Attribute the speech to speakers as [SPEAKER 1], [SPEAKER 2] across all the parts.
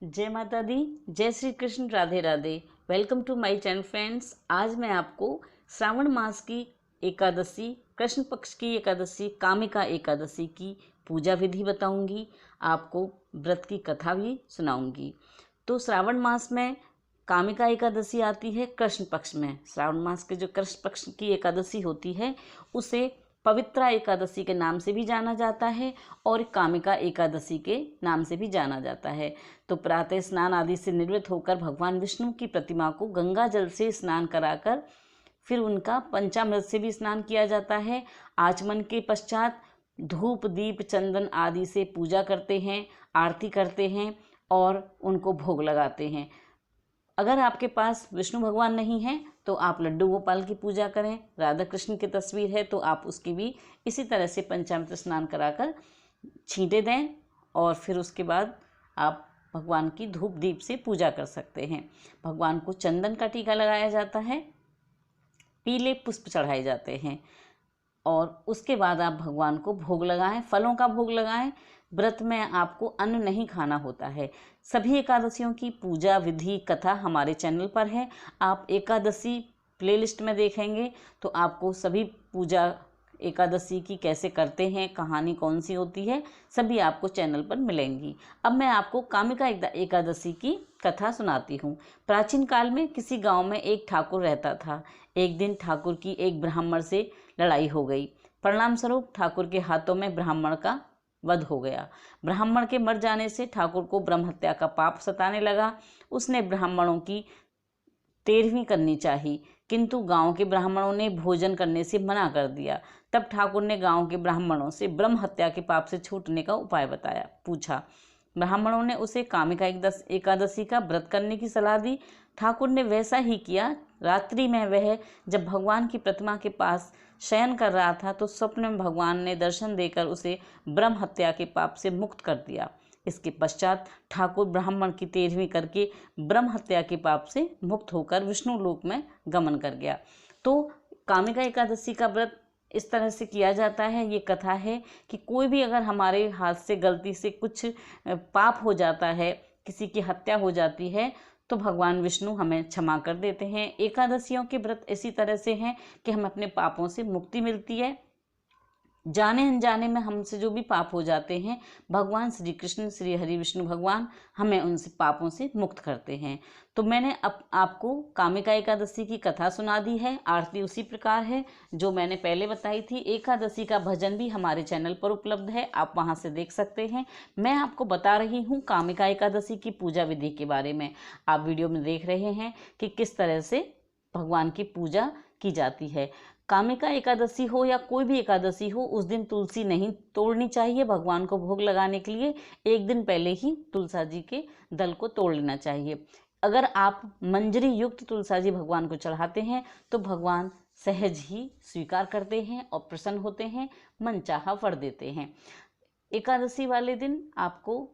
[SPEAKER 1] जय माता दी, जय Shri Krishna, Radhe Radhe. Welcome to my channel friends. आज मैं आपको श्रावण मास की एकादशी, कृष्ण पक्ष की एकादशी, कामिका एकादशी की पूजा विधि बताऊंगी। आपको व्रत की कथा भी सुनाऊंगी। तो श्रावण मास में कामिका एकादशी आती है कृष्ण पक्ष में। श्रावण मास के जो कृष्ण पक्ष की एकादशी होती है उसे पवित्रा एकादशी के नाम से भी जाना जाता है और कामिका एकादशी के नाम से भी जाना जाता है। तो प्रातः स्नान आदि से निवृत्त होकर भगवान विष्णु की प्रतिमा को गंगा जल से स्नान कराकर फिर उनका पंचामृत से भी स्नान किया जाता है। आचमन के पश्चात धूप दीप चंदन आदि से पूजा करते हैं, आरती करते हैं और उनको भोग लगाते हैं। अगर आपके पास विष्णु भगवान नहीं है तो आप लड्डू गोपाल की पूजा करें। राधा कृष्ण की तस्वीर है तो आप उसकी भी इसी तरह से पंचामृत स्नान कराकर छींटे दें और फिर उसके बाद आप भगवान की धूप दीप से पूजा कर सकते हैं। भगवान को चंदन का टीका लगाया जाता है, पीले पुष्प चढ़ाए जाते हैं और उसके बाद आप भगवान को भोग लगाएं, फलों का भोग लगाएं। व्रत में आपको अन्न नहीं खाना होता है। सभी एकादशियों की पूजा विधि कथा हमारे चैनल पर है। आप एकादशी प्लेलिस्ट में देखेंगे तो आपको सभी पूजा एकादशी की कैसे करते हैं, कहानी कौन सी होती है, सभी आपको चैनल पर मिलेंगी। अब मैं आपको कामिका एकादशी की कथा सुनाती हूँ। प्राचीन काल में किसी गांव में एक ठाकुर रहता था। एक दिन ठाकुर की एक ब्राह्मण से लड़ाई हो गई। परिणाम स्वरूप ठाकुर के हाथों में ब्राह्मण का वध हो गया। ब्राह्मण के मर जाने से ठाकुर को ब्रह्म हत्या का पाप सताने लगा। उसने ब्राह्मणों की 13वीं करनी चाहिए, किंतु गांव के ब्राह्मणों ने भोजन करने से मना कर दिया। तब ठाकुर ने गांव के ब्राह्मणों से ब्रह्म हत्या के पाप से छूटने का उपाय पूछा। ब्राह्मणों ने उसे कामिका एकादशी का व्रत करने की सलाह दी। ठाकुर ने वैसा ही किया। रात्रि में वह जब भगवान की प्रतिमा के पास शयन कर रहा था तो स्वप्न में भगवान ने दर्शन देकर उसे ब्रह्म हत्या के पाप से मुक्त कर दिया। इसके पश्चात ठाकुर ब्राह्मण की 13वीं करके ब्रह्म हत्या के पाप से मुक्त होकर विष्णु लोक में गमन कर गया। तो कामिका एकादशी का व्रत इस तरह से किया जाता है। ये कथा है कि कोई भी अगर हमारे हाथ से गलती से कुछ पाप हो जाता है, किसी की हत्या हो जाती है तो भगवान विष्णु हमें क्षमा कर देते हैं। एकादशियों के व्रत इसी तरह से हैं कि हमें अपने पापों से मुक्ति मिलती है। जाने अनजाने में हमसे जो भी पाप हो जाते हैं, भगवान श्री कृष्ण श्री हरि विष्णु भगवान हमें उनसे पापों से मुक्त करते हैं। तो मैंने आपको कामिका एकादशी की कथा सुना दी है। आरती उसी प्रकार है जो मैंने पहले बताई थी। एकादशी का भजन भी हमारे चैनल पर उपलब्ध है, आप वहां से देख सकते हैं। मैं आपको बता रही हूँ कामिका एकादशी की पूजा विधि के बारे में। आप वीडियो में देख रहे हैं कि किस तरह से भगवान की पूजा की जाती है। कामिका एकादशी हो या कोई भी एकादशी हो, उस दिन तुलसी नहीं तोड़नी चाहिए। भगवान को भोग लगाने के लिए एक दिन पहले ही तुलसा जी के दल को तोड़ लेना चाहिए। अगर आप मंजरी युक्त तुलसा जी भगवान को चढ़ाते हैं तो भगवान सहज ही स्वीकार करते हैं और प्रसन्न होते हैं, मनचाहा वर देते हैं। एकादशी वाले दिन आपको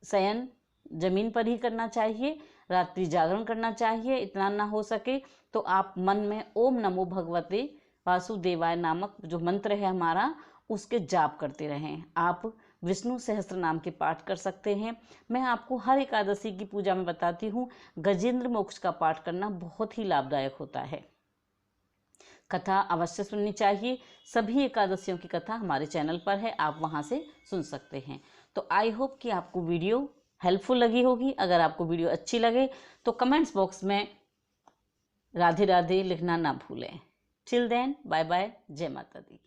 [SPEAKER 1] शयन जमीन पर ही करना चाहिए, रात्रि जागरण करना चाहिए। इतना ना हो सके तो आप मन में ओम नमो भगवते वासुदेवाय नामक जो मंत्र है हमारा, उसके जाप करते रहें। आप विष्णु सहस्त्र नाम के पाठ कर सकते हैं। मैं आपको हर एकादशी की पूजा में बताती हूँ, गजेंद्र मोक्ष का पाठ करना बहुत ही लाभदायक होता है। कथा अवश्य सुननी चाहिए। सभी एकादशियों की कथा हमारे चैनल पर है, आप वहां से सुन सकते हैं। तो आई होप कि आपको वीडियो हेल्पफुल लगी होगी। अगर आपको वीडियो अच्छी लगे तो कमेंट्स बॉक्स में राधे राधे लिखना ना भूलें। टिल देन, बाय बाय, जय माता दी।